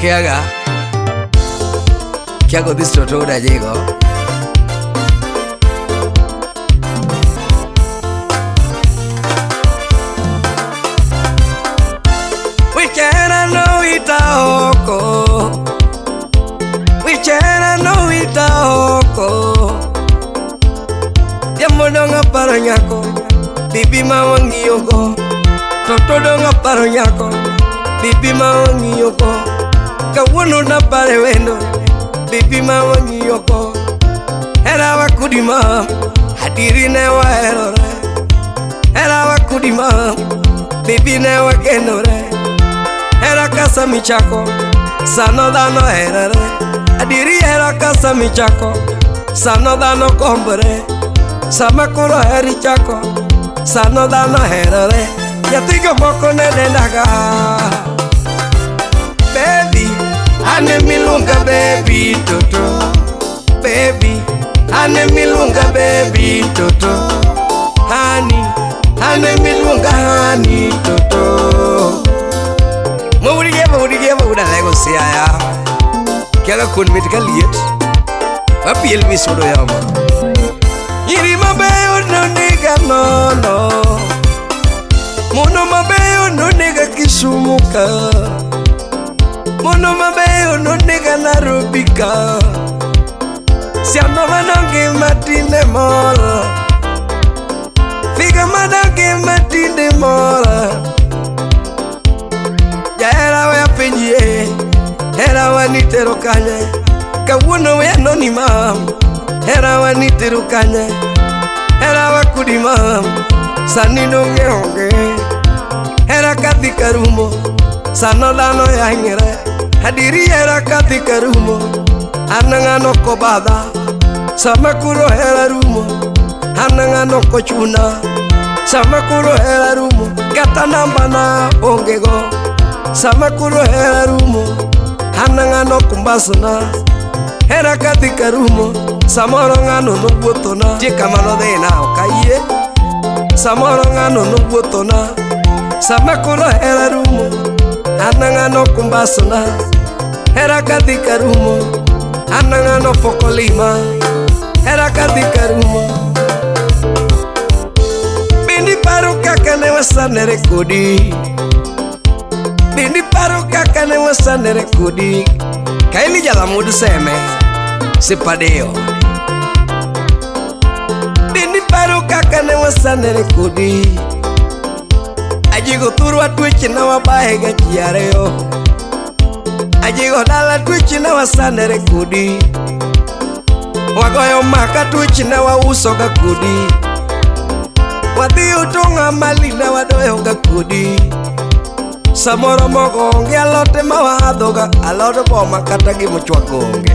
Kiaga Odhis Toto Ajigo. Wichena no itaoko, wichena no itaoko. Yamo donga paro nyako, bibi mawangi yoko. Toto donga paro nyako, bibi mawangi yoko. Kawuono na pare wendo, bibi mawangi yoko. Era wakudima, hadiri ne waerore. Era wakudima, bibi ne wagenore. Era casa michako, sano dano erare. Adiri era casa michako, sano dano kombore. Samakuro eri chako, sano dano erare. Yatigo moko ne denaga. Baby, ane milunga baby Toto. Baby, ane milunga baby Toto. Honey, ane milunga honey Toto. Mawuda lego siya. Kiaga kun mitka liet. Apiel misodo yama. Iri mabeyo no nigga no. Mono mabeyo no nigga Kisumuka. Mono mabeyo no nigga Narubika. Siano manonge matinde mola. Figa manonge matinde mola. Era wa penye, era wa nitero kanye. Kawuono we anonima, era wa nitero kanye. Era wa kudima, sani donge honge. Era kati karumo, sano dano ya ingere. Hadiri era kati karumo, anangano kobada. Samakuro era rumo, anangano kochuna. Samakuro era rumo, gata namba na ongego. Samakuro era rumo, hanangano kumbasona. Era katika rumo, samoro ngano no botona. Tika mano de na okaye, samoro ngano no botona. Samakuro era rumo, hanangano kumbasona. Era katika rumo, hanangano pokolima. Era katika rumo. Bindi paru kakane wasanere kodi. Bindi paru kakane wasanere kodi. Kaili jala mudu seme sipadeo. Bindi paru kakane wasanere kodi. Ajigo turu atwichi na wabahega chiareo. Ajigo dala twichi na wasanere kodi. Wagoyo maka twichi na wausoga kodi. Wadhi utunga mali na wadoyo ga kodi. Samoro mogonge alote mawadhoga. Alote boma kata gi mochwagonge.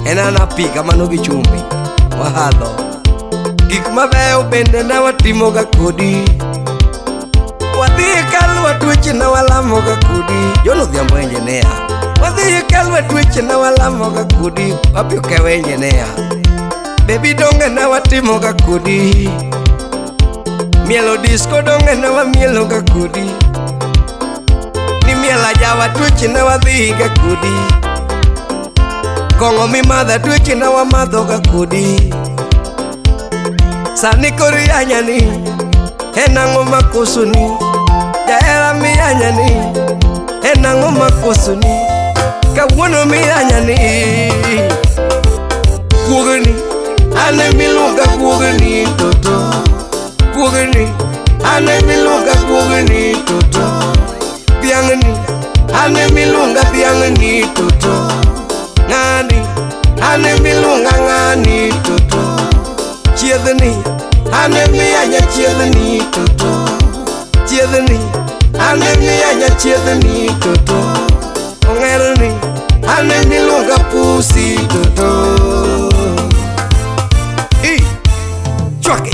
Enana pika mano gi chumbi wahadho. Gik mabeyo bende na watimoga kodi. Wadhi kalu watwichi na walamoga kodi. Jono dhiambo enjenea. Wadhi kalu watwichi na walamoga kodi. Wapyo kewe enjenea. Baby donge na watimoga kodi. Mielo disco donge na wa mielo ga kodi. Ni miela jawa twichi na wa dhiga kodi. Kongo mi madha twichi na wa madho ga kodi. Sani kori anyani, enango makusuni. Jaera mi anyani, enango makusuni. Kawuono mi anyani. Guogni, ane milunga Guogni Toto. Guogni, ane milunga Guogni Toto. Biangni, ane milunga Biangni Toto. Ngani, ane milunga Ngani Toto. Chiedhni, ane mianya chiedhni Toto. Chiedhni, ane mianya chiedhni Toto. Ongerni, ane milunga Pusi Toto. Chwake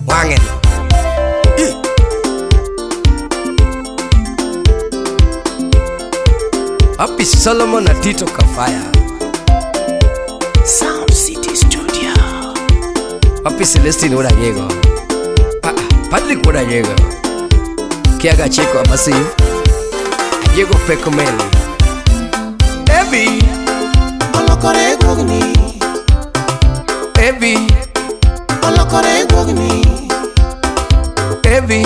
Wangen Api Solomon na Tito Kafaya Sound City Studio. Api Celestine Ajigo. Patrick Ajigo. Kiaga chiko abasi Ajigo peko meli Ebi Olokore Guogni Ebi Olokore Guogni Ebi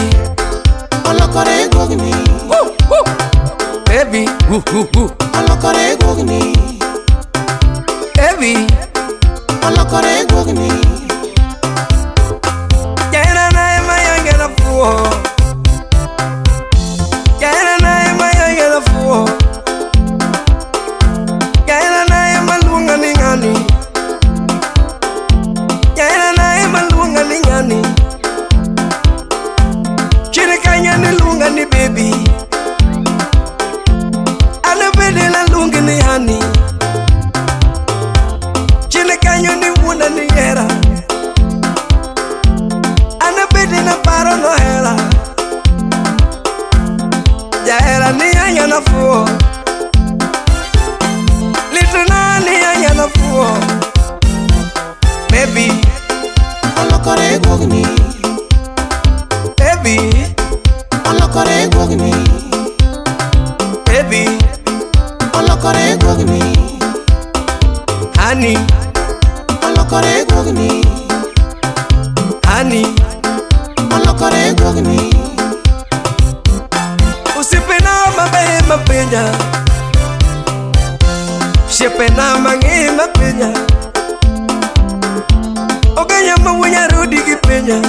Olokore Guogni Ebi Olokore Guogni Ebi Olokore Guogni Jaina na ema yangela fuo Jaina na ema yangela fuo Jaina na ema luonga ni ngani Jaina na ema luonga ni ngani Chine kanya ni luonga ni baby Ana bede la luonga ni honey Chine kanya ni wuna ni yera Ana bede na paro no hera Jaera ni anya na fuo Lituna ni anya na fuo Baby Olokore Guogni Baby Olokore Guogni Baby Olokore Guogni Honey Olokore Guogni Honey Olokore Guogni Usipena mabe mapenya Shepena mangi mapenya Oganya mawunya rudi gipenya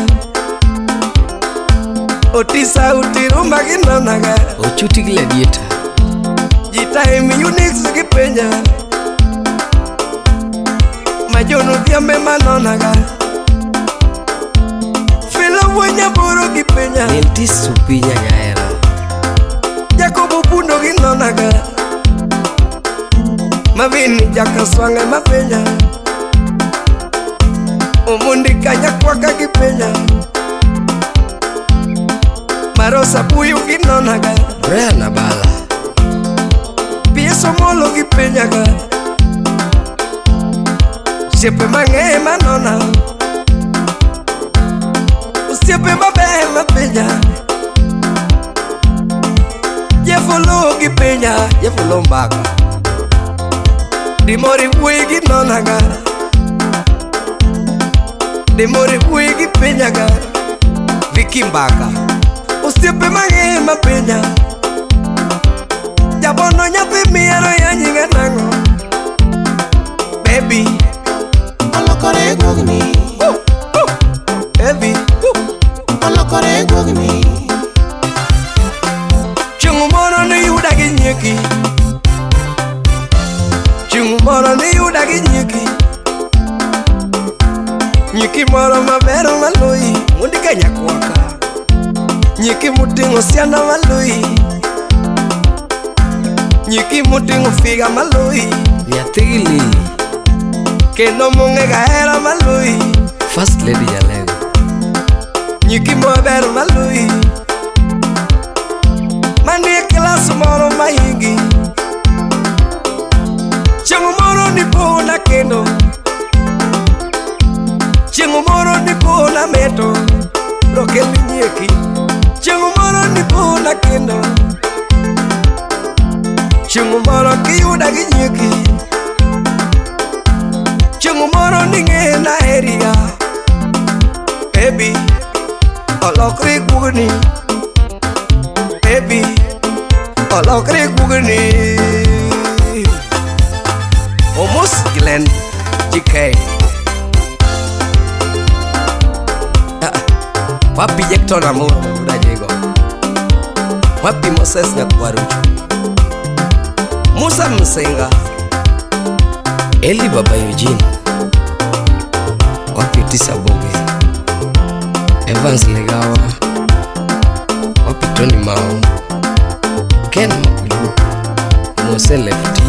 Otisa utirumba ginonaga Ochuti gladiator Jita emi unix gipenya Majono diambe manonaga Fila wanya boro gipenya Nentisu pinya nyaera Jacobo pundo ginonaga Mavini jaka swange mapenya Umundi kanya kwaka gipenya Marosa buyu ginonaga Brea na bala Pieso molo gipenyaga Siepe mange manona Siepe mabe mapenya Jefolo gipenya Jefolo mbaka Dimori bui ginonaga Dimori bui gipenyaga Viki mbaka Usiepe mange mapenya Jabono nyathi miero ya nyinga nango Baby Olokore Guogni Baby Olokore Guogni Chungu moro ni yuda gi nyeki Chungu moro ni yuda gi nyeki Nyeki moro mabero maloi Mundi kanya kwaka Nyeki mutingo siana maloi Nyeki mutingo figa maloi Nyathili Keno munge gaera maloi First lady ya lego Nyeki mabero maloi Mani class moro mahingi Chengu moro ni pona kendo Chengu moro ni pona meto Lokeli nyeki Chengu moro ni pona kendo Chengu moro kiyuda gi nyeki Chengu moro ni ngena heriga Baby Olokore Guogni Baby Olokore Guogni Almost Glenn GK Wapi Jekton Amuro Ajigo Wapi Moses Nyakwarucho Musa Msenga Eli Baba Eugene Wapi Tisa Boge Evans Legawa Wapi Tony Mao Ken Makulu Mose Lefty